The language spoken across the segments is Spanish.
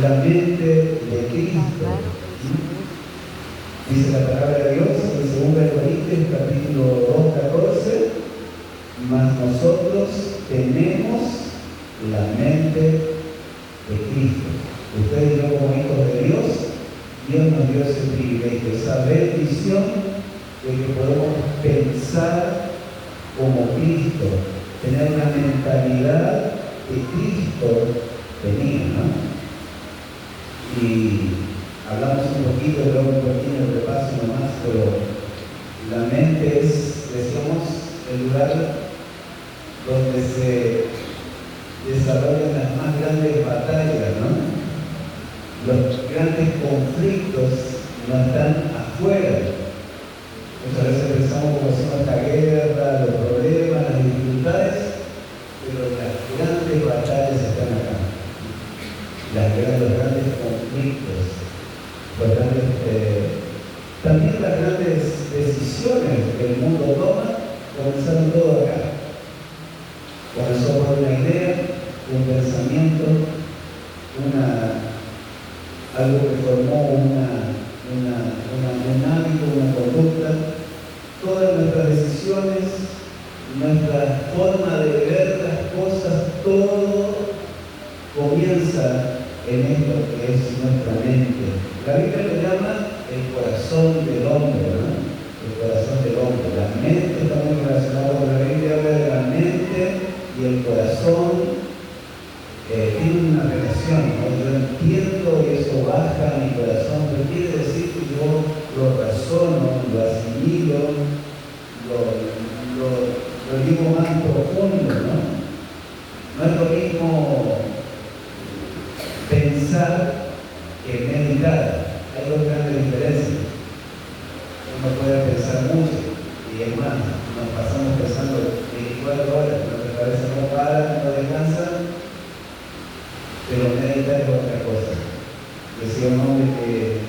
la mente de Cristo. Dice la palabra de Dios en 2 Corintios capítulo 2:14, mas nosotros tenemos la mente de Cristo. Usted y yo, como hijos de Dios, Dios nos dio ese privilegio, esa bendición de que podemos pensar como Cristo, tener una mentalidad que Cristo tenía, ¿no? Y hablamos un poquito, luego un pequeño repaso nomás, pero la mente es, decíamos, el lugar donde se desarrollan las más grandes batallas, ¿no? Los grandes conflictos no están afuera. Muchas veces pensamos como si esta guerra, los problemas, las dificultades, pero las grandes batallas están acá. Los grandes conflictos, también las grandes decisiones que el mundo toma, comenzaron todo acá. Comenzó por una idea, un pensamiento, algo que formó un hábito, una conducta. Todas nuestras decisiones, nuestra forma de ver las cosas, todo comienza en esto que es nuestra mente. La Biblia lo llama el corazón del hombre, ¿no? El corazón del hombre. La mente está muy relacionada con la Biblia, habla de la mente y el corazón. Tiene una relación, ¿no? Yo entiendo y eso baja a mi corazón, pero quiere decir que yo lo razono, lo asimilo, lo digo más profundo, ¿no? No es lo mismo pensar que meditar. Hay dos grandes diferencias. Uno puede pensar mucho y es más, nos pasamos pensando 24 horas, nuestra cabeza no para, no descansa. Pero meditar es otra cosa. Decía un hombre que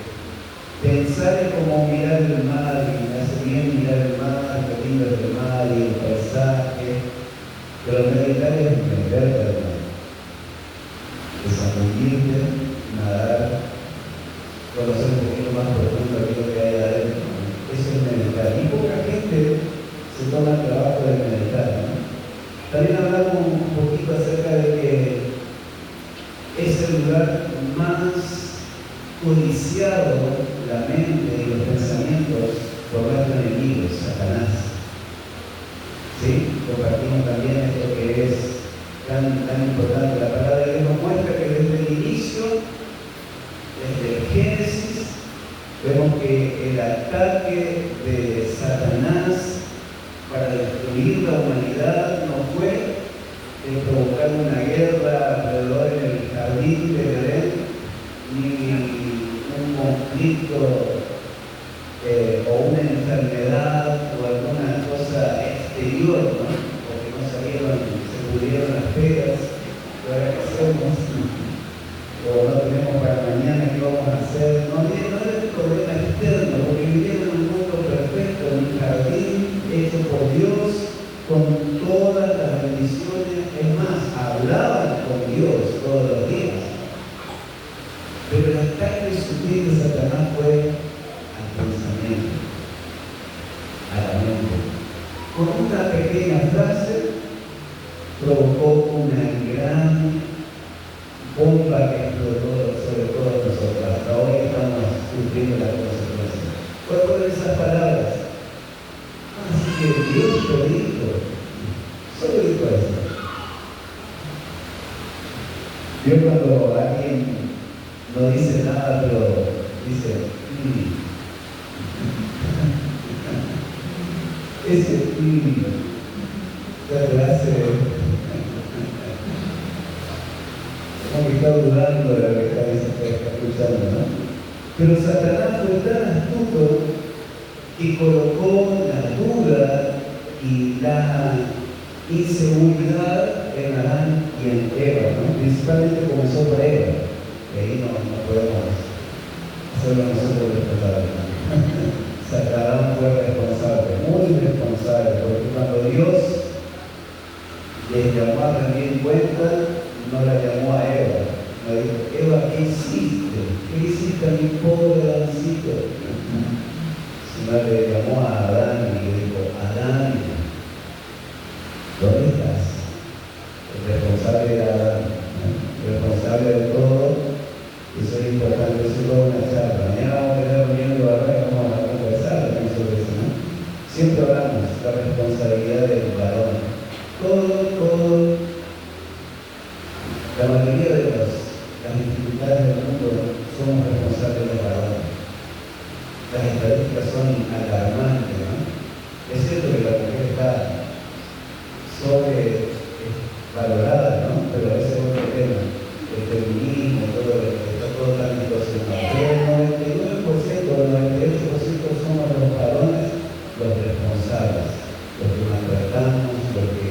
pensar es como mirar el mar, y me hace bien mirar el mar, que lindo es el mar y el paisaje, pero meditar es meterte al mar, es zambullirte, nadar, conocer un poquito más profundo aquello que hay adentro. Eso es meditar. Y poca gente se toma el trabajo de meditar, ¿no? También hablamos un poquito acerca de que es el lugar más codiciado, la mente y los pensamientos por nuestro enemigo, Satanás. ¿Sí? Compartimos también esto que es tan importante. La palabra de Dios nos muestra que desde el inicio, desde el Génesis, vemos que el ataque de Satanás para destruir la humanidad no fue el provocar una guerra alrededor en el jardín de Edén, ni un conflicto o una enfermedad o alguna cosa exterior, ¿no? Porque no se pudieron las peras, y ahora qué hacemos, o no tenemos para mañana qué vamos a hacer. No era el problema externo, porque vivieron en un mundo perfecto, en un jardín hecho por Dios, con todas las bendiciones. Es más, hablaban con Dios todos los días. Pero el ataque sutil de Satanás fue al pensamiento, a la mente. Con una pequeña frase provocó una gran bomba que explotó sobre todos nosotros. Hasta hoy estamos sufriendo las consecuencias. Fueron esas palabras. Así que Dios lo dijo. Solo dijo eso. Dios cuando alguien no dice nada, pero dice, ese ya te hace como que está dudando de lo que está escuchando, ¿no? Pero Satanás fue tan astuto que colocó la duda y la inseguridad en Adán y en Eva, ¿no? Principalmente comenzó por Eva, y ahí no podemos hacerlo nosotros responsables, ¿no? Satanás fue responsable, muy responsable, porque cuando Dios les llamó a rendir cuenta, no la llamó a Eva, me dijo, Eva, ¿qué hiciste? ¿Qué hiciste a mi pobre Adancito? Su madre llamó a Adán y le dijo, Adán, ¿dónde estás? El responsable era Adán, ¿no? El responsable de todo. Eso es importante, eso es toda una charla. Mañana vamos a tener reunión de barra y vamos a conversar también sobre eso, ¿no? Siempre hablamos de la responsabilidad del varón. La mayoría de las dificultades del mundo somos responsables del varón. Las estadísticas son alarmantes, ¿no? Es cierto que la mujer está sobrevalorada, ¿no? Pero ese es otro tema. El feminismo, está todo tan distorsionado. Pero el 99%, el 98% somos los varones los responsables, los que maltratamos, los que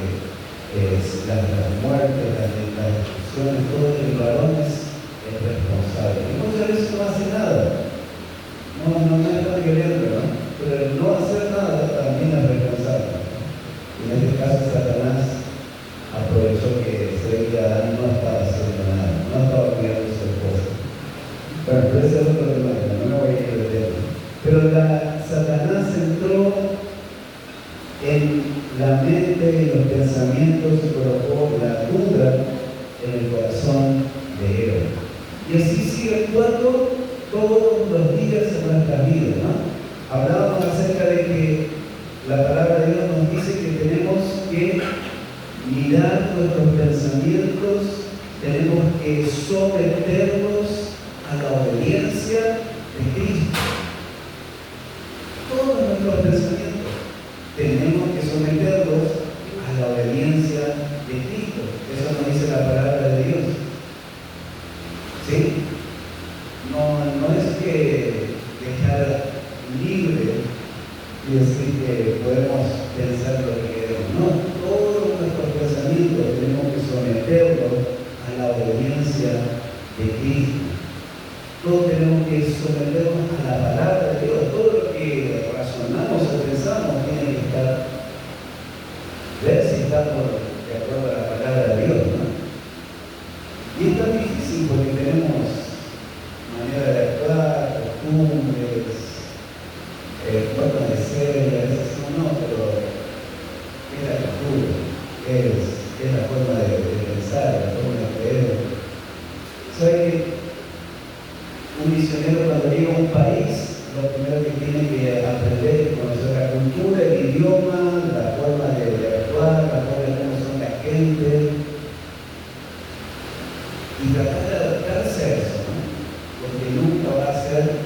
las muertes, las discusiones, todo el varón es el responsable. Y muchas veces no hace nada. No es tan violento, ¿no? Pero el no hacer nada también es responsable. En este caso, Satanás aprovechó que se veía Adán no estaba haciendo nada, no estaba cuidando su esposa. Bueno, pero ese es otro tema, no me voy a ir de tema. Pero Satanás entró en la mente y los pensamientos y colocó la duda en el corazón de Eva. Y así sigue actuando todos los días en nuestras vidas, ¿no? Hablábamos acerca de que la palabra de Dios nos dice que tenemos que mirar nuestros pensamientos, tenemos que someternos a la obediencia de Cristo. Todos nuestros pensamientos tenemos que someternos a la obediencia de Cristo. Eso nos dice la palabra de Dios. ¿Sí? No es que dejar libre y decir que podemos pensar lo que queremos. No, todos nuestros pensamientos tenemos que someterlos a la obediencia de Cristo. Todos tenemos que someternos a la palabra de Dios. Todo lo que razonamos o pensamos tiene que estar, ver si estamos de acuerdo a la palabra de Dios, ¿no? Y es tan difícil porque tenemos manera de actuar, costumbres, forma de ser, y a veces no, pero es la costumbre, es la forma de pensar, la forma de creer. ¿Sabe que un misionero cuando llega a un país, lo primero que tiene que aprender es conocer la cultura, el idioma, la forma de actuar, la forma de cómo son la gente, y tratar de adaptarse a eso, ¿no? Porque nunca va a ser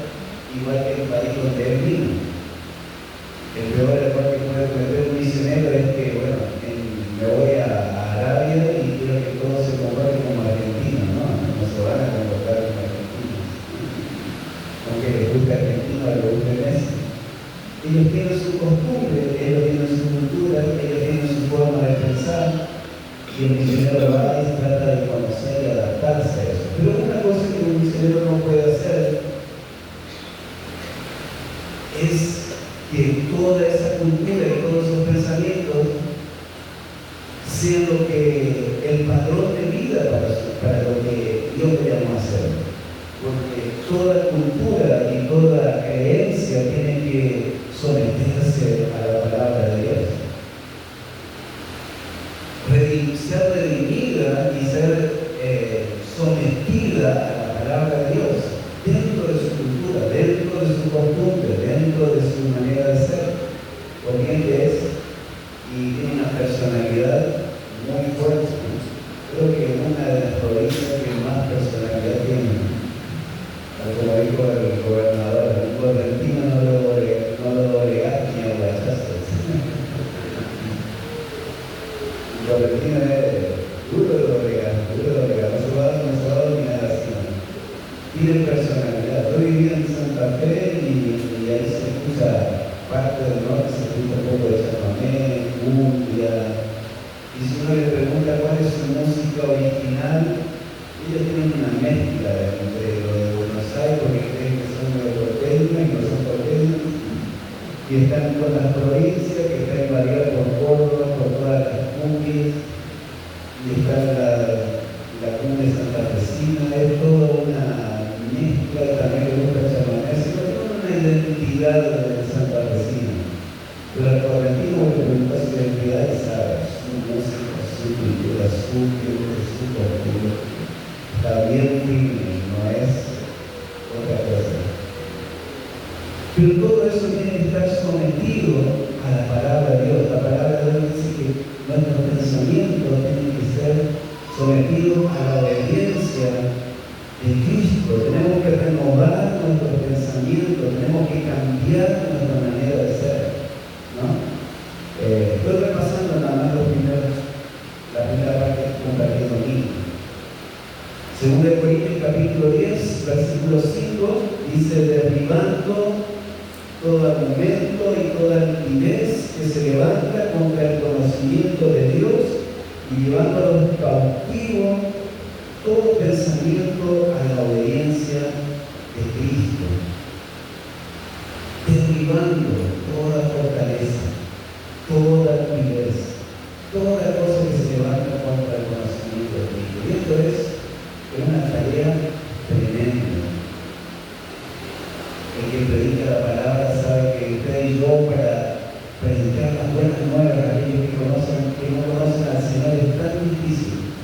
igual que el país donde él vino. El peor error que puede cometer un misionero es que, bueno, me voy a Arabia y quiero que todos se comporten como argentinos, ¿no? No se van a comportar como argentinos. Aunque les guste argentino, les guste Messi. Ellos tienen su costumbre, ellos tienen su cultura, ellos tienen su forma de pensar, y el misionero va y trata de conocer y adaptarse a eso. Pero una cosa que un misionero no puede hacer es que toda esa cultura y todos esos pensamientos sean lo que el patrón de vida para lo que Dios le llamó a hacer. Porque toda cultura y toda creencia tiene que someterse a la palabra de Dios. Ser redimida y ser sometida a la palabra de Dios dentro de su cultura, dentro de su costumbre, dentro de su manera de ser. Obediente es y tiene una personalidad muy fuerte. Creo que una de las provincias que más personalidad tiene, como dijo el gobernador, un correntino no lo doblegas ni a guachazos. El correntino es duro de doblegar, no se va a dar ni nada así. Tiene personalidad. Yo viví en Santa Fe y ahí se escucha parte del norte, se escucha un poco de chamamé, cumbia. Y si uno le pregunta cuál es su música original, ellos tienen una mezcla entre lo de Buenos Aires, porque creen que son de porteños y no son porteños, y están con las provincias que están invadidas por Córdoba, por todas las cumbias, y está la cumbia santafesina, firme, no es otra cosa. Pero todo eso tiene que estar sometido a la palabra de Dios. La palabra de Dios dice que nuestros pensamientos tienen que ser sometidos a la obediencia de Cristo. Tenemos que renovar nuestros pensamientos, tenemos que cambiar nuestra manera de ser, ¿no? Estoy repasando nada más la primera parte que compartí conmigo. Según de Corintios capítulo 10, versículo 5, dice: derribando todo argumento y toda altivez que se levanta contra el conocimiento de Dios y llevándolos cautivos todo pensamiento a la obediencia de Cristo, derribando toda fortaleza, toda altivez, toda cosa que se levanta contra el conocimiento de Cristo. Y esto es una tarea tremenda. El que predica la palabra sabe que usted y yo, para predicar las buenas nuevas a aquellos que no conocen al Señor, es tan difícil,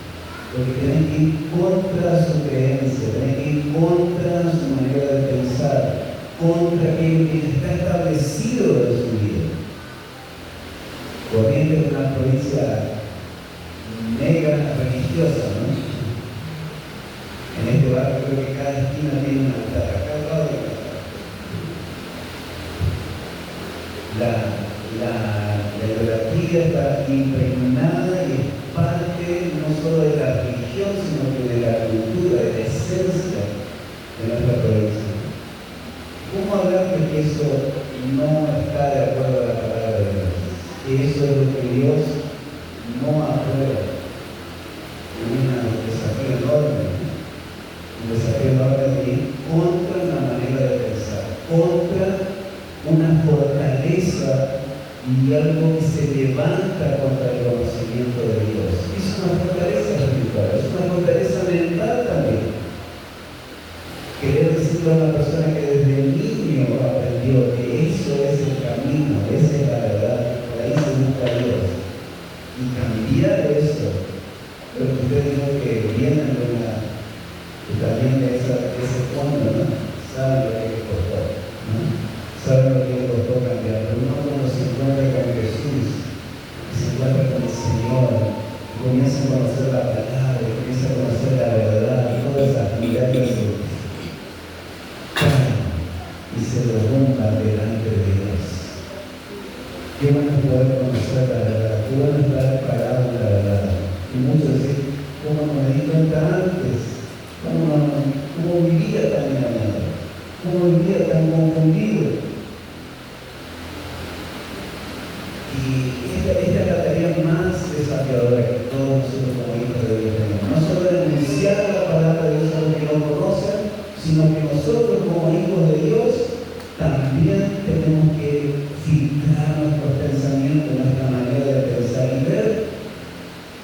porque tienen que ir contra su creencia, tienen que ir contra su manera de pensar, contra aquello que está establecido de su vida. Corrientes es una provincia mega religiosa, ¿no? En este barrio creo que cada esquina tiene un altar, acá al lado de la idolatría está impregnada y es parte no solo de la religión, sino que de la cultura, de la esencia de nuestra provincia. ¿Cómo hablar de que eso no está de acuerdo a la palabra de Dios? Que eso es lo que Dios no aprueba. Es un desafío enorme. Un desafío enorme de ir contra la manera de pensar, contra una fortaleza y algo que se levanta contra el conocimiento de Dios. Es una fortaleza espiritual, es una fortaleza mental también. Querer decirle a una persona que desde niño aprendió que eso es el camino, esa es la verdad, por ahí se busca a Dios. Y cambiar eso, lo que usted dijo que viene también de ese fondo, ¿no? Sabe lo que le costó, ¿no? Sabe lo que le costó cambiar. Pero uno cuando se encuentra con Jesús, se encuentra con el Señor, comienza a conocer la palabra, comienza a conocer la verdad, todas esas miradas y se derrumba delante de Dios. Qué bueno es poder conocer la verdad, qué bueno es estar parado en la verdad. Y muchos dicen: ¿cómo no me di cuenta antes? ¿Cómo vivía tan engañado? ¿Cómo vivía tan confundido? Y esta es la tarea más desafiadora que todos nosotros como hijos de Dios tenemos. No solo denunciar la palabra de Dios a los que no conocen, sino que nosotros como hijos de Dios también tenemos que filtrar nuestros pensamientos, nuestra manera de pensar y ver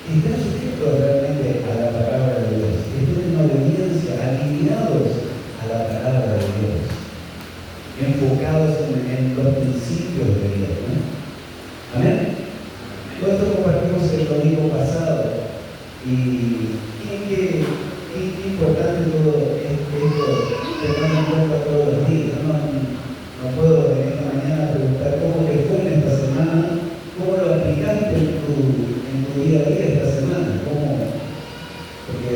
que están sujetos realmente a la palabra de Dios, que estén en obediencia, alineados a la palabra de Dios, enfocados en los principios de Dios, ¿no? Amén. Todo esto compartimos el domingo pasado y qué importante todo esto, tenerlo en cuenta todos los días. No puedo en esta mañana preguntar cómo te fue en esta semana, cómo lo aplicaste en tu día a día esta semana, porque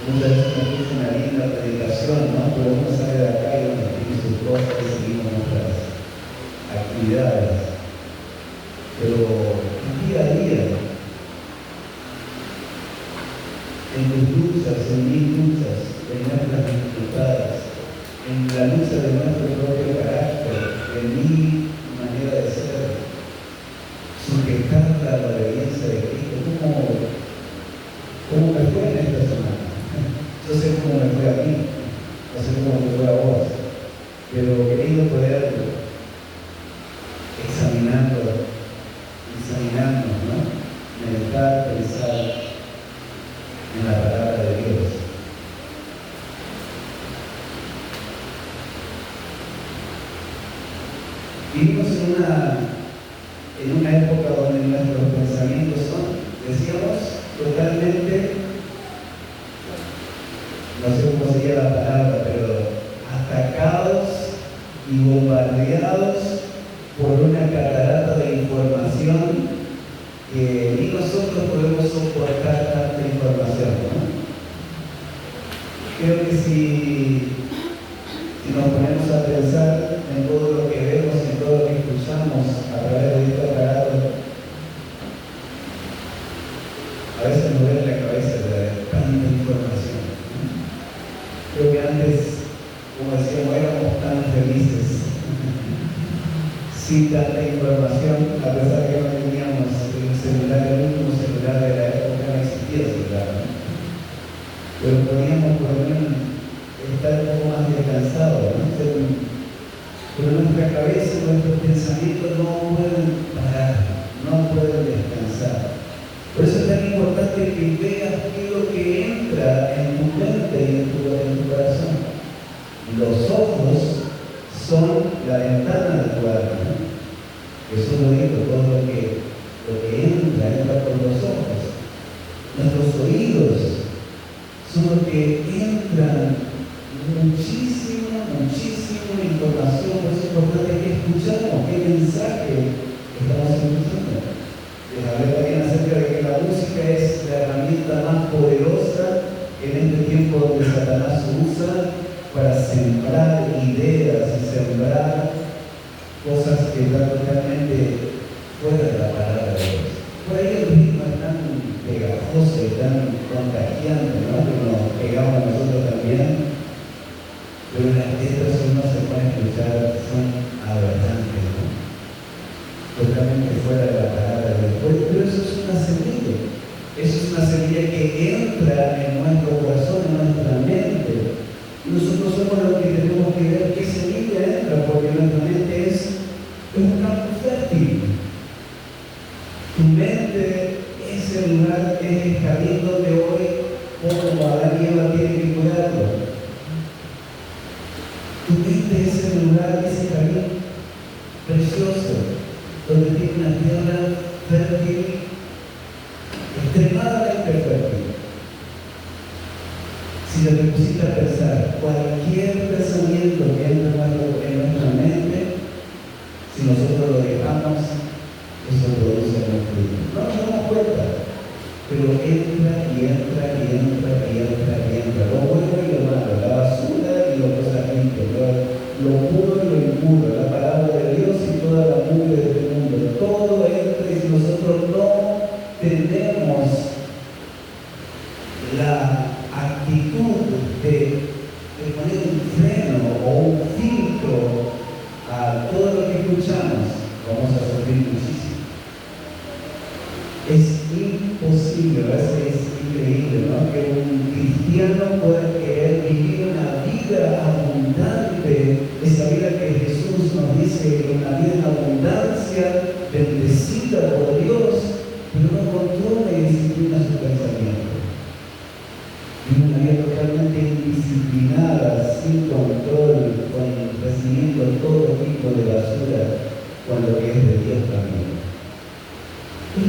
muchas veces nos escucha una linda predicación, ¿no? Pero uno sale de acá y uno tiene sus cosas y seguimos nuestras actividades. Pero día a día, en tus luchas, en mis luchas, en nuestras dificultades, en la lucha de nuestro propio carácter, en mi manera de ser, sujetarla a la obediencia de Cristo. ¿Cómo me fue en esta semana? Yo sé cómo me fue a mí, no sé cómo me fue a vos, pero queriendo poder examinarnos, ¿no? Meditar, pensar en la palabra de Dios. Vivimos en una época donde nuestros pensamientos son, decíamos, totalmente, no sé cómo se sería la palabra, pero atacados y bombardeados por una catarata de información que ni nosotros podemos soportar tanta información, ¿no? Creo que si nos ponemos a pensar en todo lo que vemos, en todo lo que escuchamos a través de este aparato, a veces nos duele la cabeza de tanta información, ¿no? Creo que antes, como decíamos, éramos tan felices sin tanta información, a pesar de que no teníamos el celular, el último celular de la época, no existía celular, ¿no? Pero podíamos por lo menos estar un poco más descansados, ¿no? Pero nuestra cabeza, nuestros pensamientos no pueden parar, no pueden descansar. Por eso es tan importante que veas qué es lo que entra en tu mente y en tu corazón. Los ojos son la ventana de tu alma, ¿no? Jesús lo dijo, todo lo que entra por los ojos. Nuestros oídos son los que entran muchísima información. Por eso es importante que escuchamos, qué mensaje estamos escuchando. Les hablé también acerca de que la música es la herramienta más poderosa en este tiempo donde Satanás usa para sembrar ideas y sembrar cosas que están totalmente fuera de la palabra de Dios. Por ahí el ritmo es tan pegajoso y tan contagiante, ¿no? Que nos pegamos nosotros también, pero las letras, si uno se pone a escuchar, son aberrantes, ¿no? Totalmente fuera de la palabra de Dios. Pero eso es una semilla. Eso es una semilla que entra en nuestro corazón, en nuestra mente. Y nosotros somos los que tenemos que ver qué semilla entra, porque nuestra mente es un campo fértil. Tu mente es el lugar, es el jardín donde hoy, como Adán y Eva tienen que cuidarlo. Tu mente es el lugar, ese jardín precioso, donde tiene una tierra fértil, extremadamente fértil. Si te pusiste a pensar, cualquier pensamiento que entra en nuestra mente, si nosotros lo dejamos, eso produce un fruto. No nos damos cuenta, pero entra y entra y entra y entra y entra. Lo bueno y lo malo, la basura y lo cosas limpias, lo puro y lo impuro, la palabra de Dios y toda la mugre de este mundo. Todo entra y si nosotros no tenemos la actitud de poner un freno o un filtro a todo lo que escuchamos, vamos a sufrir muchísimo. Es imposible, a veces es increíble, ¿no? Que un cristiano pueda querer vivir una vida abundante, esa vida que Jesús nos dice, una vida en abundancia, bendecida por Dios, pero no controla y disciplina su pensamiento. Y una vida totalmente indisciplinada, sin control, recibiendo todo tipo de basura, cuando es de Dios también. Es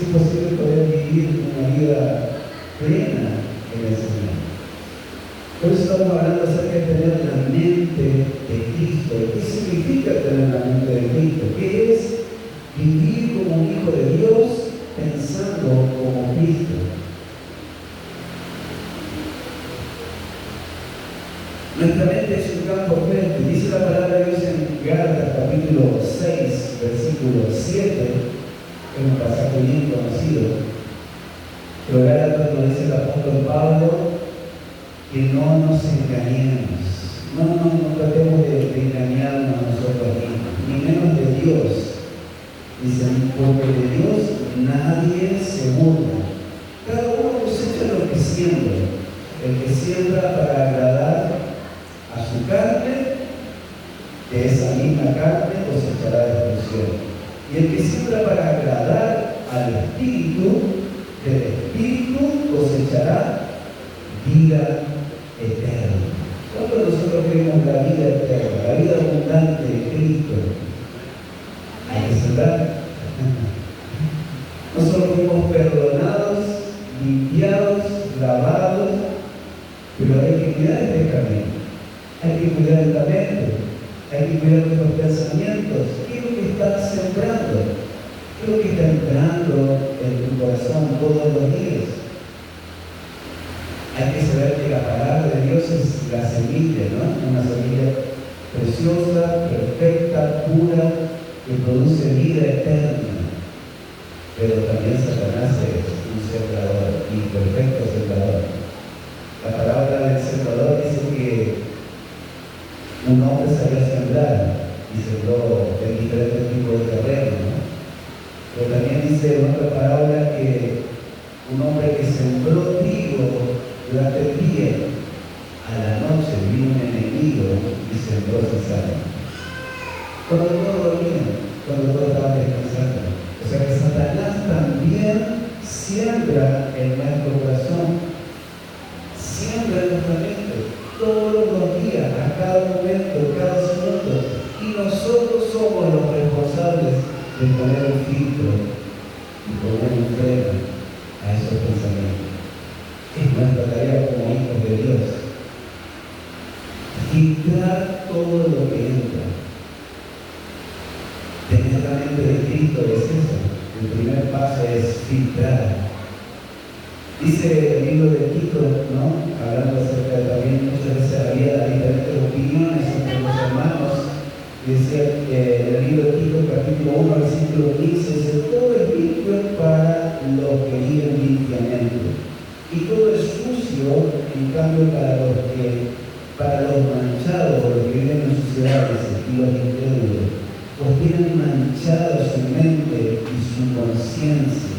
imposible poder vivir una vida plena en el Señor. Por eso estamos hablando acerca de tener la mente de Cristo. ¿Qué significa tener la mente de Cristo? ¿Qué es vivir como un hijo de Dios pensando como Cristo? Nuestra mente es un campo fértil. Dice la palabra de Dios en Gálatas capítulo 6, versículo 7, es un pasaje bien conocido. Pero Gálatas nos dice el apóstol Pablo que no nos engañemos. No tratemos de engañarnos a nosotros mismos, ni menos de Dios. Dicen, porque de Dios nadie se burla. Cada uno cosecha lo que siembra. El que siembra para agradar a su carne, de esa misma carne cosechará destrucción. Y el que siembra para agradar al Espíritu, del Espíritu cosechará vida eterna. ¿Cuándo nosotros queremos la vida eterna, la vida abundante de Cristo? Hay que sembrar. Nosotros fuimos perdonados, limpiados, lavados, pero hay que cuidar este camino, hay que cuidar la mente, hay que cuidar nuestros pensamientos. ¿Qué es lo que estás sembrando? ¿Qué es lo que está entrando en tu corazón todos los días? Hay que saber que la palabra de Dios es la semilla, ¿no? Una semilla preciosa, perfecta, pura, que produce vida eterna. Pero también Satanás es un sembrador, imperfecto sembrador. La palabra del sembrador dice que un hombre salió a sembrar y sembró en diferentes tipos de terreno, ¿no? Pero también dice en otra palabra que un hombre que sembró trigo durante el día, a la noche vino un enemigo y sembró cizaña. Cuando todos dormían, cuando todos estaban descansando. O sea que Satanás también siembra en nuestro corazón, siembra en nuestra mente, todos los días, a cada momento, cada segundo. Y nosotros somos los responsables de poner un filtro y poner un freno a esos pensamientos. Es nuestra tarea como hijos de Dios. Filtrar todo lo que entra. Tener la mente de Cristo es eso. El primer paso es filtrar. Dice el libro de Tito, ¿no? Hablando acerca de también muchas veces había diferentes opiniones entre los hermanos. Dice en el libro de Tito, capítulo 1, versículo 15, dice: todo es limpio para los que viven limpiamente. Y todo es sucio, en cambio, para los manchados, los que viven en suciedades y los incrédulos, pues tienen manchada su mente y su conciencia.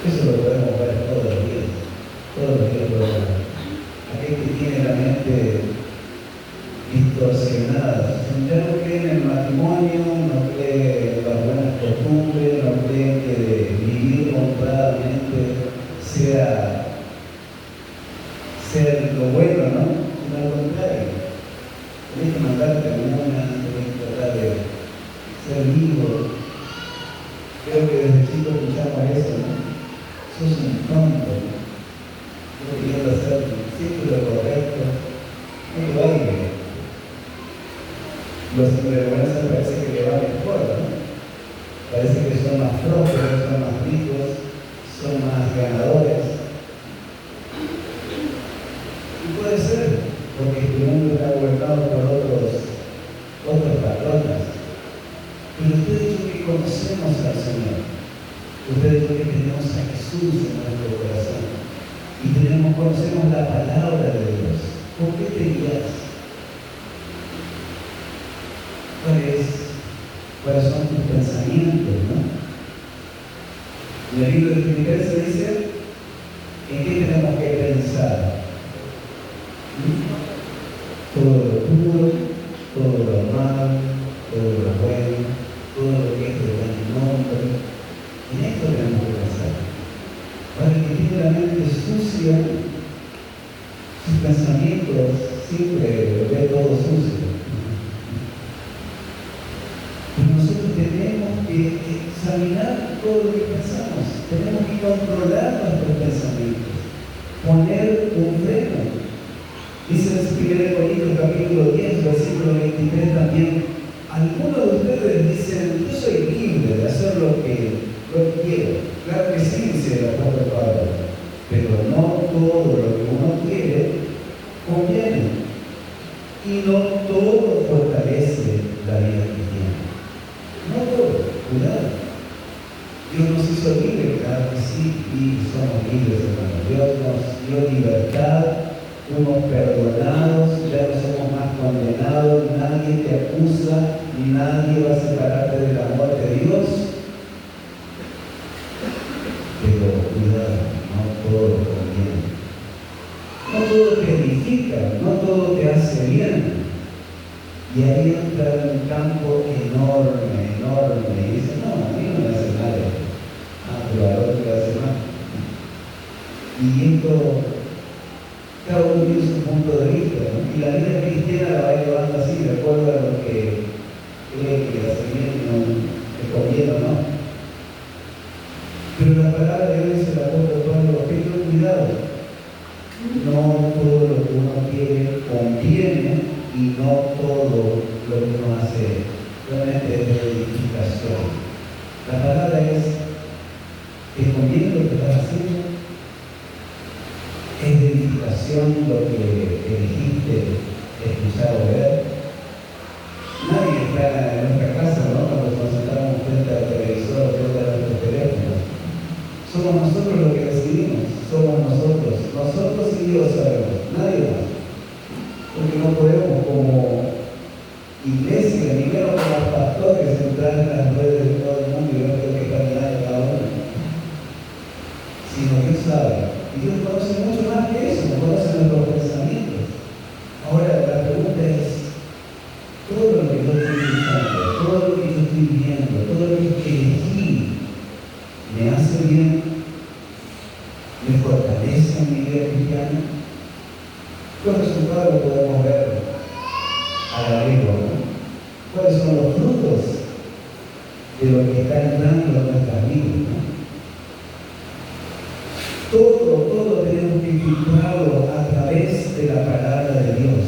Eso lo podemos ver todos los días podemos ver. Aquel que tiene la mente distorsionada, ya no cree en el matrimonio, no cree en las buenas costumbres, no cree que vivir honradamente sea lo bueno, ¿no? Sino al contrario. Tienes que mandarte a una, tienes que tratar de ser vivo. Creo que desde chico escuchamos eso, ¿no? Sos un tonto, ¿no? Yo queriendo hacer siempre lo correcto, no lo baile. Los sinvergüenzas parece que le va mejor, ¿no? Parece que son más prósperos, son más ricos, son más ganadores. Y puede ser, porque este mundo está gobernado por otros patrones. Pero usted ha dicho que conocemos al Señor. Usted ha dicho que tenemos a Jesús en nuestro corazón. Y conocemos la palabra de Dios. ¿Por qué te guías? ¿Cuáles son tus pensamientos, no? En el libro de Filipenses dice: ¿en qué tenemos que pensar? Todo lo puro, todo lo amable, todo lo bueno, todo lo que es de buen nombre. En esto tenemos que pensar. Para el que tiene la mente sucia, sus pensamientos siempre lo ve todo sucio. Y nosotros tenemos que examinar todo lo que pensamos, tenemos que controlar nuestros pensamientos, poner un freno. Dice en 1 Corintios capítulo 10, versículo 23 también: algunos de ustedes dicen, yo soy libre de hacer lo que quiero. Claro que sí, dice el apóstol Pablo, pero no todo lo que uno quiere conviene, y no todo fortalece la vida cristiana. No todo, cuidado. Dios nos hizo libres, claro que sí, y somos libres, hermanos. Dios nos dio libertad, fuimos perdonados, ya no somos más condenados, nadie te acusa, ni nadie va a separarte del amor de Dios. Pero cuidado, no todo conviene. No todo te edifica, no todo te hace bien. Y ahí entra un campo enorme, y dice: no, a mí no me hace nada. Pero al otro le hace mal. Y esto, cada uno tiene su punto de vista, ¿no? Y la vida cristiana la va llevando así, de acuerdo a lo que cree que hace bien, no le conviene o no. Pero la palabra de Dios dice el apóstol Pablo: ten cuidado, No todo lo que uno quiere conviene y no todo lo que uno hace realmente es de edificación. La palabra es: ¿te conviene lo que estás haciendo? ¿Es de edificación lo que elegiste escuchar o ver? Nadie está en nuestra casa, ¿no? Cuando nos sentamos frente al televisor o frente a nuestros teléfonos. Somos nosotros los que decidimos, somos nosotros y Dios sabemos, nadie más. Porque no podemos como iglesia, ni menos como pastores, entrar en las redes de todo el mundo y ver lo que está mirando cada uno. Sino Dios sabe. Y Dios conoce mucho más que eso, conoce nuestros pensamientos. Ahora la pregunta es: todo lo que yo estoy pensando, todo lo que yo estoy viendo, todo lo que elegí, ¿me hace bien? ¿Me fortalece en mi vida cristiana? Los resultados los podemos ver a la lengua, ¿no? ¿Cuáles son los frutos de lo que está entrando en nuestras vidas, ¿no? Todo tenemos que filtrarlo a través de la palabra de Dios.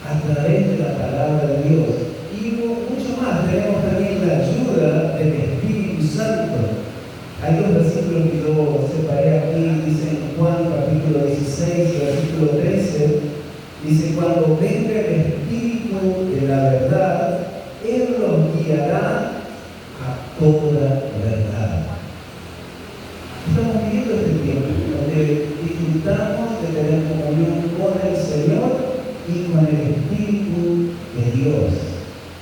A través de la palabra de Dios. Y mucho más, tenemos también la ayuda del Espíritu Santo. Hay dos versículos que yo separé aquí, dice en Juan capítulo 16, versículo 13, dice: cuando venga el Espíritu de la verdad, Él los guiará a toda verdad. Estamos viviendo este tiempo donde disfrutamos de tener comunión con el Señor y con el Espíritu de Dios,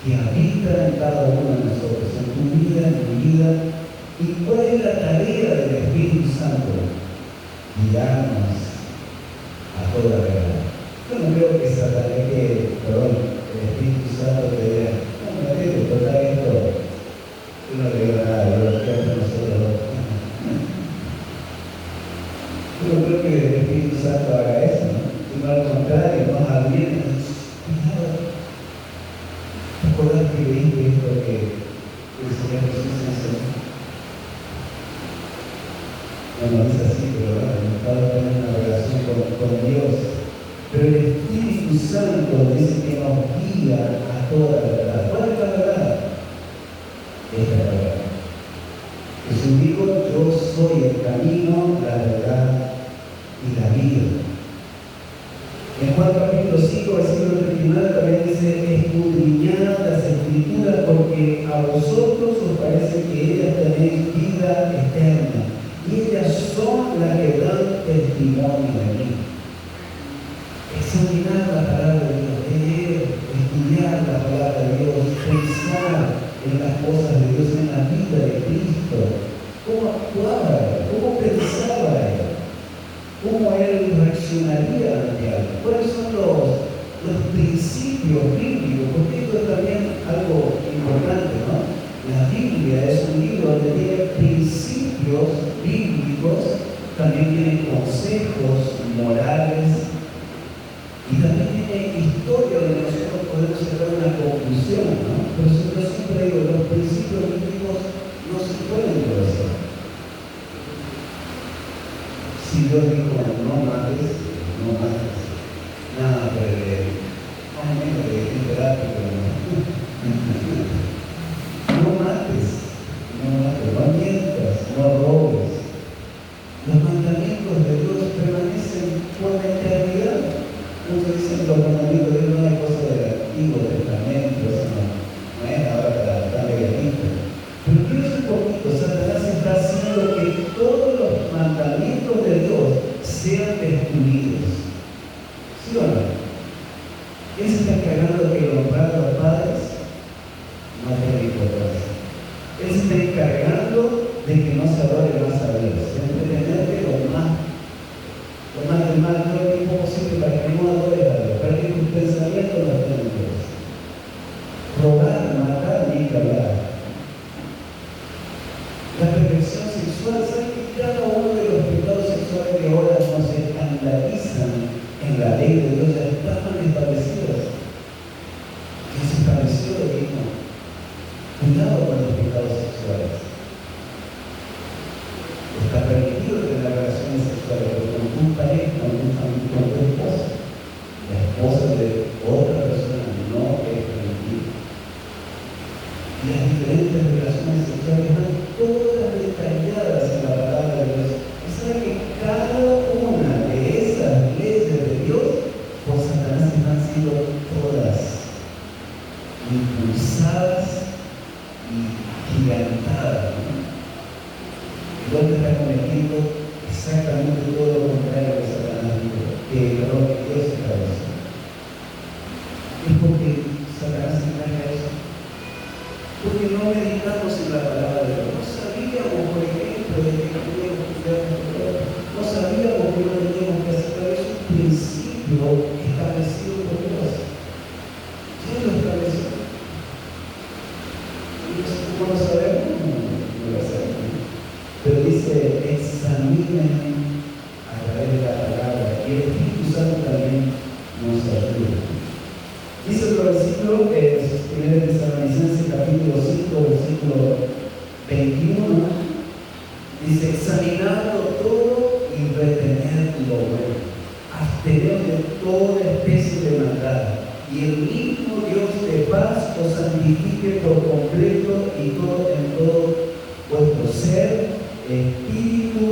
que habita en cada uno de nosotros, en tu vida, en mi vida. ¿Y cuál es la tarea del Espíritu Santo? Guiarnos a toda verdad. Yo no creo que Satanás, el Espíritu Santo te diga: no, me debe tocar esto. Yo no le digo nada, yo lo quiero entre nosotros dos. Yo no creo que el Espíritu Santo haga eso, ¿no? Sino al contrario, nos advierte: ¿te acuerdas que leíste esto que el Señor Jesús enseñó? No es así, pero cada uno tiene una relación con Dios. Pero el Espíritu Santo dice que nos guía a toda la verdad. ¿Cuál es la verdad? Esta es la verdad. Jesús dijo: yo soy el camino, la verdad y la vida. En Juan capítulo 5, versículo 39 también dice: escudriñad las Escrituras, porque a vosotros os parece que ellas tenéis vida eterna, y ellas son las que dan testimonio de mí. Examinar la palabra de Dios, leer, estudiar la palabra de Dios, pensar en las cosas de Dios, en la vida de Cristo. ¿Cómo actuaba Él? ¿Cómo pensaba Él? ¿Cómo Él reaccionaría ante algo? ¿Cuáles son los principios bíblicos? Porque esto es también algo importante, ¿no? La Biblia es un libro donde tiene principios bíblicos, también tiene consejos morales y también tiene historia donde nosotros podemos sacar una conclusión, ¿no? Pero yo siempre digo: los principios bíblicos no se pueden negociar. Si Dios dijo: no mates, no mates. Nada, pero más o menos de terapia, no mates, no mientas, no robes. Los mandamientos de Dios permanecen por la eternidad. Muchos dicen: los mandamientos de Dios no hay cosa del Antiguo Testamento, eso no es ahora para darle gatito. Pero quiero un poquito: Satanás está haciendo que todos los mandamientos de Dios sean destruidos. ¿Sí o no? Él se está encargando de que honrar a los padres no tenga importancia. Él se está encargando de que no se adore más a Dios, de entretenerte lo más del mal todo el tiempo posible para que no adores a Dios, para que tus pensamientos no estén en Dios. Robar, matar, ni hablar. La perfección sexual, ¿sabe que cada uno de los pecados sexuales que ahora nos escandalizan en la ley de Dios ya estaban establecidos? Ya se estableció lo mismo. Cuidado con los pecados sexuales. Está permitido tener relaciones sexuales con tu pareja, con tu familia. perdón, que Dios se estableció. Es porque Satanás engaña eso. Porque no meditamos en la palabra de Dios. No sabíamos, por ejemplo, de que no teníamos que cuidar nuestro cuerpo. No sabíamos que no teníamos que hacer. Es un principio establecido por Dios. ¿Quién lo estableció? Y como lo sabemos, no lo sabemos. Pero dice, examinen a través de la palabra. Y el Espíritu Santo también nos ayuda. Dice otro versículo, 1 Tesalonicenses capítulo 5, versículo 21, dice, examinando todo y retener lo bueno, absteneos de toda especie de maldad, y el mismo Dios de paz os santifique por completo y en todo vuestro ser, espíritu,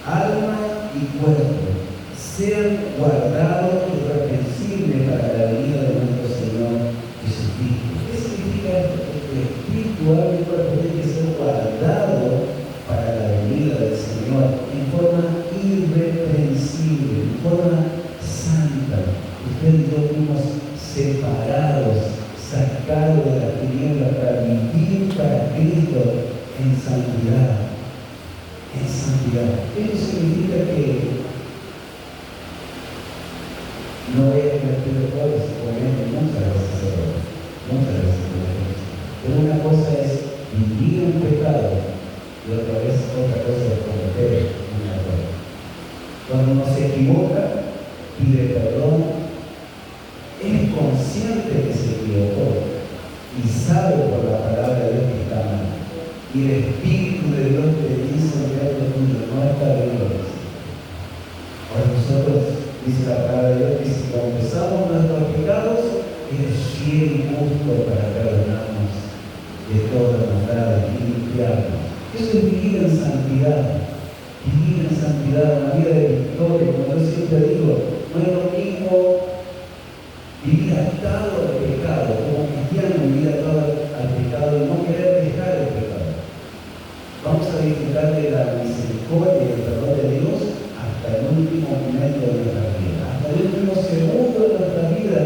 alma y cuerpo, sean guardados irreprensibles para la venida de nuestro Señor Jesucristo. ¿Qué significa esto? Que el espíritu, alma y cuerpo tiene que ser guardado para la venida del Señor en forma irreprensible, en forma santa. Usted y yo fuimos separados, sacados de la tiniebla para vivir para Cristo en santidad. En santidad. Eso significa que no voy a cometer errores, obviamente muchas veces. Pero una cosa es vivir en pecado y otra cosa es cometer un error. Cuando uno se equivoca, pide perdón, es consciente que se equivocó y sabe por la palabra de Dios que está mal. Y el Espíritu de Dios te dice dentro tuyo, no está bien. Ahora nosotros, dice la palabra de Dios, que si confesamos nuestros pecados, es fiel y justo para perdonarnos de toda maldad y limpiarnos. Eso es vivir en santidad. Vivir en santidad, una vida de victoria. Como yo siempre digo, no es lo mismo vivir atado al pecado, como cristiano vivir atado al pecado y no querer dejar el pecado. Vamos a disfrutar de la misericordia y el perdón de Dios hasta el último momento de nuestra vida, hasta el último segundo de nuestra vida.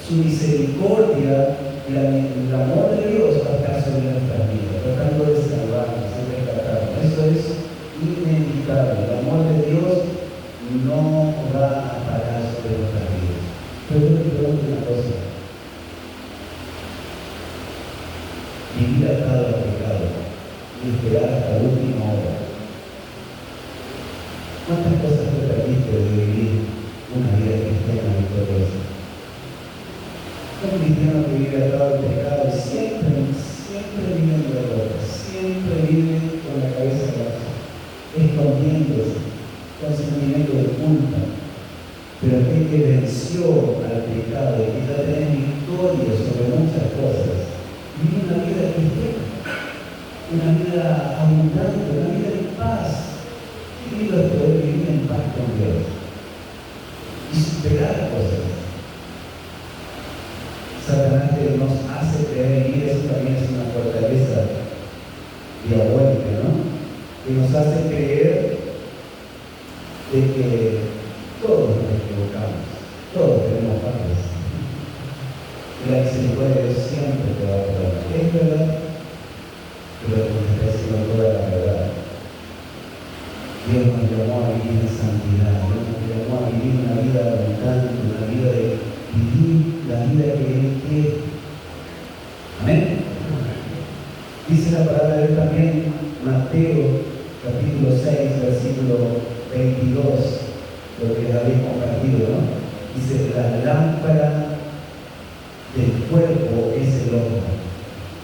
Su misericordia y el amor de Dios va a estar sobre nuestras vidas, tratando de salvarnos, de rescatarnos. Eso es inevitable. El amor de Dios no va a parar sobre nuestras vidas. Pero yo te pregunto una cosa: vivir atado al pecado y esperar hasta la última hora. ¿Cuántas cosas te perdiste de vivir una vida cristiana victoriosa? Un cristiano que vive atado al pecado siempre vive en dolor, siempre vive con la cabeza baja, escondiéndose, con sentimiento de culpa. Pero aquel que venció al pecado y que ya tiene victoria sobre muchas cosas, vive una vida cristiana, una vida abundante, una vida en paz. ¿Qué vida es poder vivir en paz con Dios y superar cosas? Satanás que nos hace creer, y eso también es una fortaleza diabólica, ¿no? Que nos hace creer de que todos nos equivocamos, todos tenemos faltas. Y la misericordia de Dios siempre te va a perdonar. Es verdad, pero nos está diciendo toda la verdad. Dios nos llamó a vivir en santidad, Dios nos llamó a vivir una vida abundante, una vida de vivir la vida que Él quiere. Amén. Dice la palabra de Dios también, Mateo capítulo 6, versículo 22, lo que les habéis compartido, ¿no? Dice, la lámpara del cuerpo es el ojo.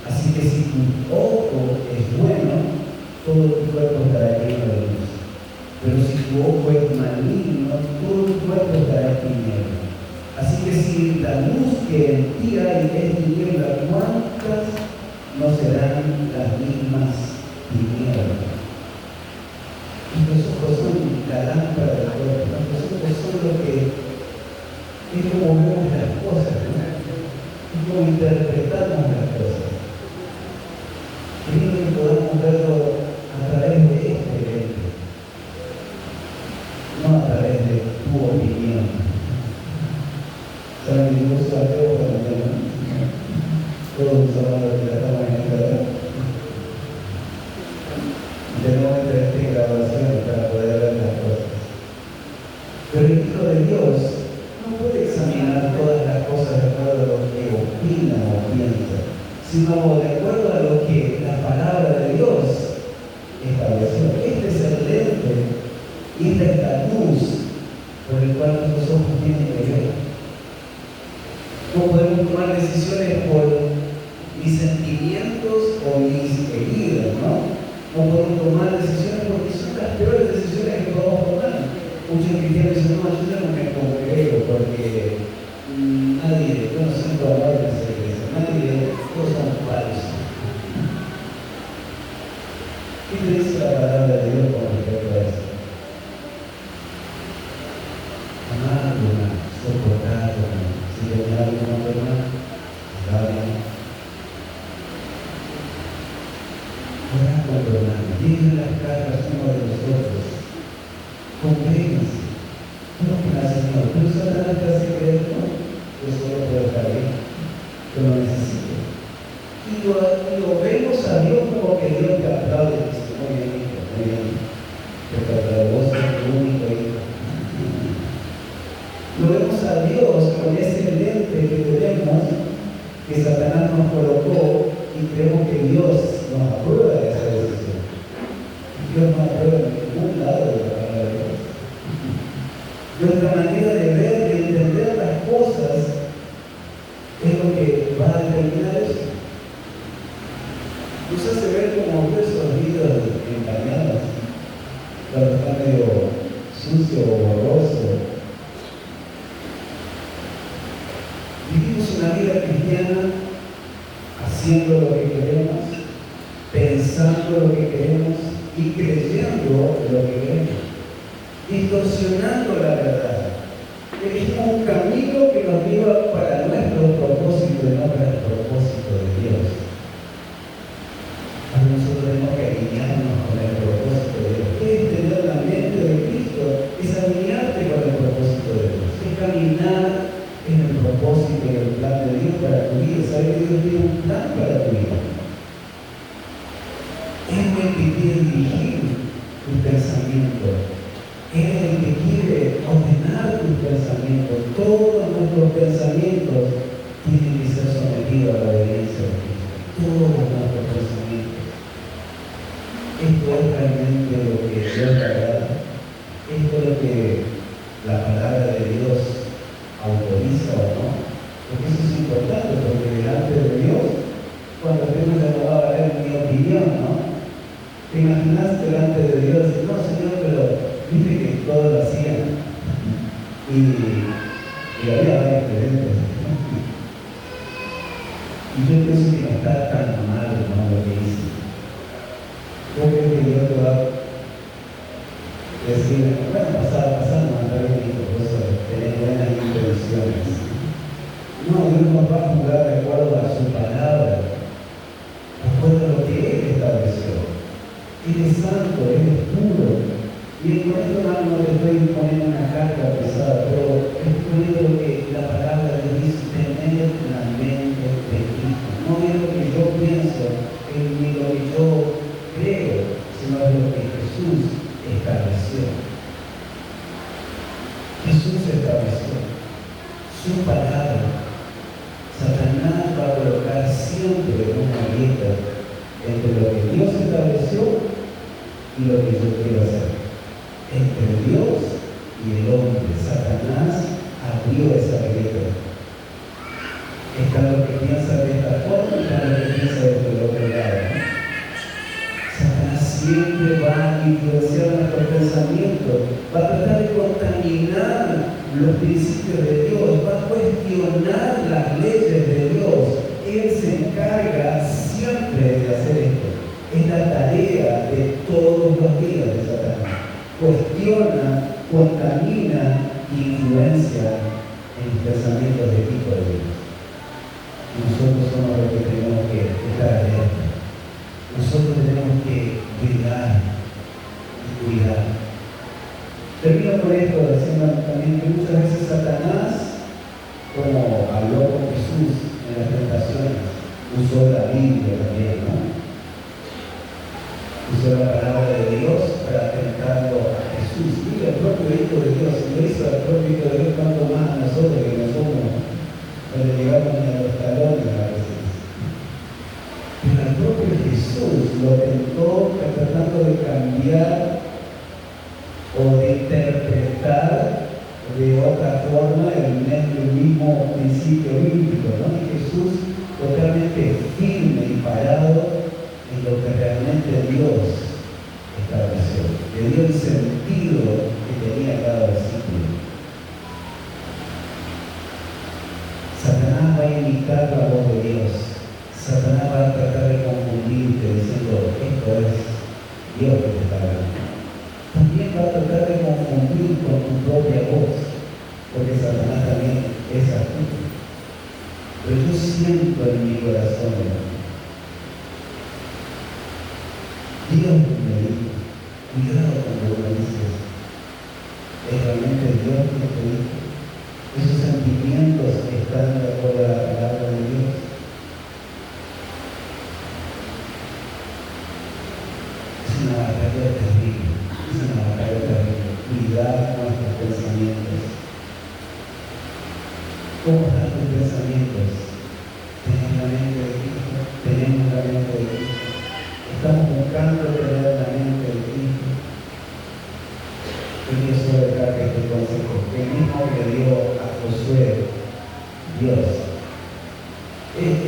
Así que si tu ojo es bueno, todo tu cuerpo estará lleno de luz. Pero si tu ojo es maligno, todo tu cuerpo estará en tiniebla. Así que si la luz que en ti hay es tiniebla, ¿cuántas no serán las mismas tinieblas? Nuestros ojos son la lámpara del cuerpo. Nuestros ojos son lo que es como vemos las cosas, ¿no? Es como interpretamos las cosas. Querido que podamos verlo a través de este evento, no a través de tu opinión. opinión. ¿Saben que yo uso ateo para mañana? Todos usamos lo que la estamos en esta edad. Tenemos que tener grabaciones para poder ver las cosas. Pero el Hijo de Dios no puede examinar todas las cosas de acuerdo a lo que opina o piensa, sino de acuerdo a lo que la palabra de Dios estableció. Este es el lente y esta es la luz por el cual nuestros ojos tienen que ver. No podemos tomar decisiones por mis sentimientos o mis heridas, ¿no? No podemos tomar decisiones porque son las peores decisiones que podemos tomar. Muchos cristianos dicen, no, yo ya no me congrego porque nadie, yo no siento amor en esa iglesia, nadie, todos son falsos. ¿Qué te dice la palabra de Dios con respecto a eso? Amar, soportar, si tenía alguna problema, está bien. Orar por tu hermano, lleven las cargas uno de los otros, congréguense, busquen al Señor. Pero Satanás te hace creer, no, yo solo puedo estar bien, yo lo necesito. Y lo vemos a Dios como que Dios te aplaude, dice, muy bien, hijo, muy bien, porque para vos es tu único hijo. Lo vemos a Dios con ese lente que tenemos, que Satanás nos colocó, y creemos que Dios nos aprueba de esa decisión. Dios no aprueba en ningún lado de la palabra de Dios. Nuestra manera de ver, de entender las cosas, es lo que va a determinar eso. Nos hace ver como esos vídeos engañados, cuando está medio sucio o borroso. Vivimos una vida cristiana haciendo lo que queremos, pensando lo que queremos y creyendo lo que queremos, distorsionando la verdad. Elegimos un camino que nos lleva para nuestro propósito y no para el propósito de Dios. Ahora nosotros tenemos que alinearnos con el propósito de Dios. ¿Qué es tener la mente de Cristo? Es alinearte con el propósito de Dios, es caminar en el propósito y el plan de Dios para tu vida. Saber que Dios tiene un plan para tu vida. Él es el que quiere dirigir tu pensamiento. Él es el que quiere ordenar tus pensamientos. Todos nuestros pensamientos tienen que ser sometidos a la obediencia de Cristo. Todos nuestros pensamientos. Esto es realmente lo que Dios agrada. Esto es lo que la palabra de Dios autoriza o no, porque eso es importante, porque delante de Dios, cuando Dios le va a valer mi opinión, ¿no? ¿Te imaginas delante de Dios? No, Señor, pero viste que todos lo hacían y había varios creyentes. Y yo pienso que no está tan mal, ¿no? Lo que hice. Yo creo que Dios te va a decir, bueno, pasar, mandar un hijo, tener buenas intenciones. No, Dios nos va a juzgar de acuerdo a su palabra, de acuerdo a lo que Él estableció. Él es santo, Él es puro. Y con esto no te estoy poniendo una carga pesada, pero estoy poniendo lo que la palabra de Dios dice, tener la mente de Cristo. No es lo que yo pienso, ni lo que yo creo, sino es lo que Jesús estableció. Jesús estableció su palabra. Satanás va a colocar siempre una grieta entre lo que Dios estableció y lo que yo quiero hacer. Entre Dios y el hombre, Satanás abrió esa grieta. Está lo que piensa de esta forma y está lo que piensa de otro lado, ¿no? Satanás siempre va a influenciar nuestros pensamientos, va a tratar de contaminar los principios de Dios, va a cuestionar las leyes de Dios. Él se encarga siempre de hacer esto. Es la tarea de todos los días de Satanás. Cuestiona, contamina e influencia en los pensamientos del Hijo de Dios. Nosotros somos los que tenemos que estar alerta. Nosotros tenemos que cuidar y cuidar. Termino con esto, diciendo también que muchas cuanto más a nosotros que no somos, no le llegamos ni a los talones a veces. Pero el propio Jesús lo tentó tratando de cambiar o de interpretar de otra forma el mismo principio bíblico, ¿no? Y Jesús totalmente firme y parado en lo que realmente Dios estableció, le dio el sentido que tenía cada versículo. Satanás va a imitar la voz de Dios. Satanás va a tratar de confundirte diciendo, esto es Dios que te está hablando. También va a tratar de confundir con tu propia voz, porque Satanás también es astuto. Pero yo siento en mi corazón, Dios me dijo, cuidado cuando uno dice eso. ¿Es realmente Dios que te dijo? Esos sentimientos están de acuerdo a la palabra de Dios. Es una batalla terrible, es una batalla terrible. Cuidar nuestros pensamientos. ¿Cómo están tus pensamientos? ¿Tenemos la mente de Cristo? ¿Tenemos la mente de Cristo? ¿Estamos buscando tener la mente de Cristo? Yo quiero solo dejarte este consejo, que el mismo que dio a Josué, Dios. Es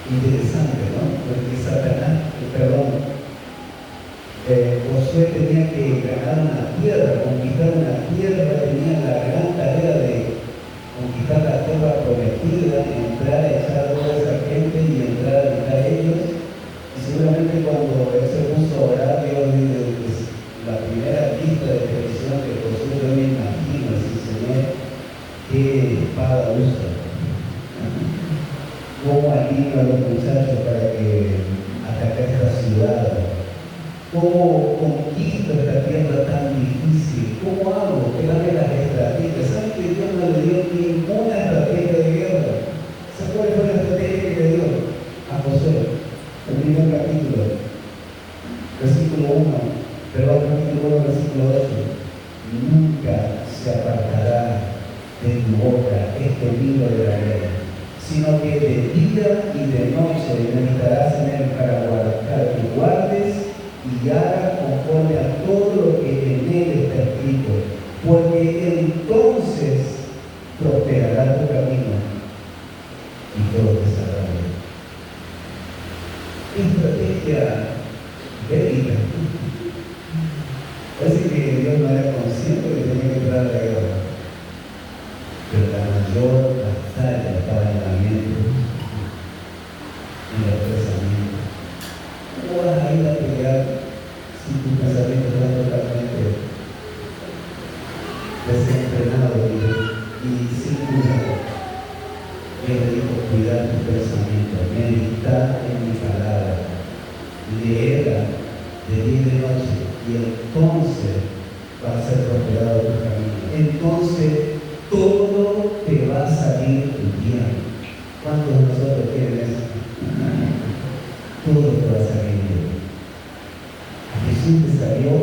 interesante, ¿no? Porque Josué tenía que ganar una tierra, conquistar una tierra, tenía la gran tarea de conquistar la tierra prometida, entrar a echar a toda esa gente y entrar a habitar ellos. Y seguramente cuando él se puso a orar, Dios dice, la primera lista de petición que Josué, yo me imagino, así, Señor, qué espada usa, cómo anima a los muchachos para que atacar esta ciudad, cómo conquisto esta tierra tan difícil, cómo hago, qué dame las estrategias. ¿Saben que Dios no le dio ninguna estrategia de guerra? ¿Saben cuál fue la estrategia que le dio a Josué? El primer capítulo, versículo 1, capítulo 1, versículo 8. Nunca se apartará de tu boca este libro de la ley, sino que de día y de noche meditarás en él para que guardes y hagas conforme a todo lo que en él está escrito, porque entonces prosperará tu camino y todo te saldrá bien. Estrategia bélica. Parece que Dios no era consciente de que tenía que entrar a la guerra, pero la mayor batalla estaba en la mente, en los pensamientos. ¿Cómo vas a ir a pelear si tus pensamientos están totalmente desenfrenados y sin cuidado? Dios le dijo, cuidar tus pensamientos, meditar en mi palabra, leerla de día y de noche, y entonces va a ser prosperado tu camino. Entonces todo te va a salir bien. ¿Cuántos de nosotros quieren eso? Todo te va a salir bien. A Jesús te salió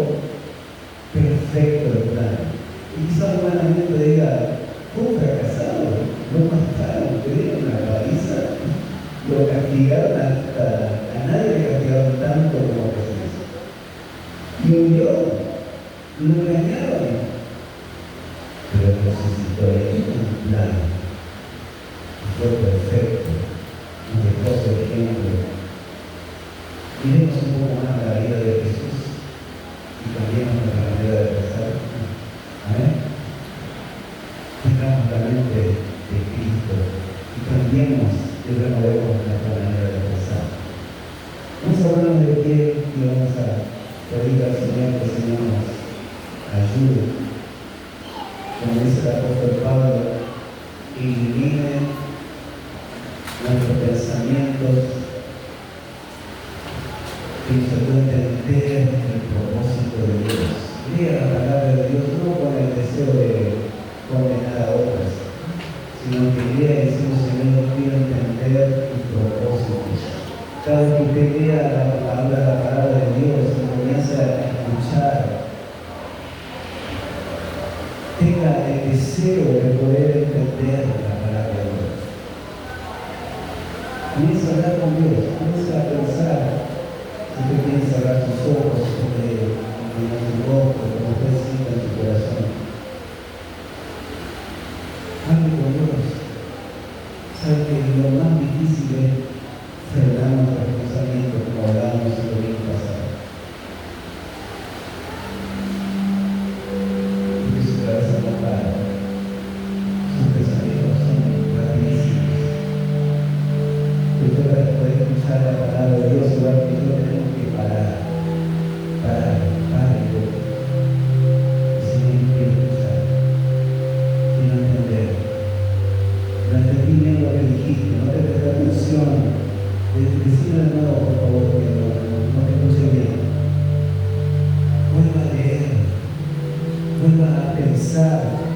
perfecto el plan. Y quizás humanamente diga, fue un fracasado, lo mataron, le dieron una paliza, lo castigaron a nadie le castigaron tanto como a Jesús. Y murió, lo engañaron, pero resucitó. Él hizo un plan, fue perfecto, nos dejó su ejemplo. Miremos un poco más la vida de Jesús y cambiemos nuestra manera de pensar. Amén. Tengamos la mente de Cristo y cambiemos y renovemos nuestra manera de pensar. Vamos a ponernos de pie y vamos a pedir al Señor que el Señor nos ayude. Como dice el apóstol Pablo, ilumine nuestros pensamientos, que nos ayude a entender el propósito de Dios. Lea la palabra de Dios no con el deseo de condenar a otros, sino que lea y decimos, Señor, quiero entender tus propósitos. Cada vez que usted lea la palabra de Dios y comienza a escuchar tenga el deseo de poder entender la palabra de Dios. Comienza a hablar con Dios, comienza a pensar. Si usted quiere cerrar sus ojos, si usted quiere su voz, como usted sienta en su corazón, hable con Dios. Sabe que lo más difícil es frenar nuestros pensamientos, como hablábamos el domingo pasado. Porque su cabeza no para, sus pensamientos son rapidísimos. Usted puede escuchar la palabra de Dios, igual que yo tenemos que parar, y sin escuchar, sin entender. No entendí bien lo que dijiste, no te presté atención. Decime de nuevo, por favor, que no te escuché bien. Vuelva a leer, vuelva a pensar.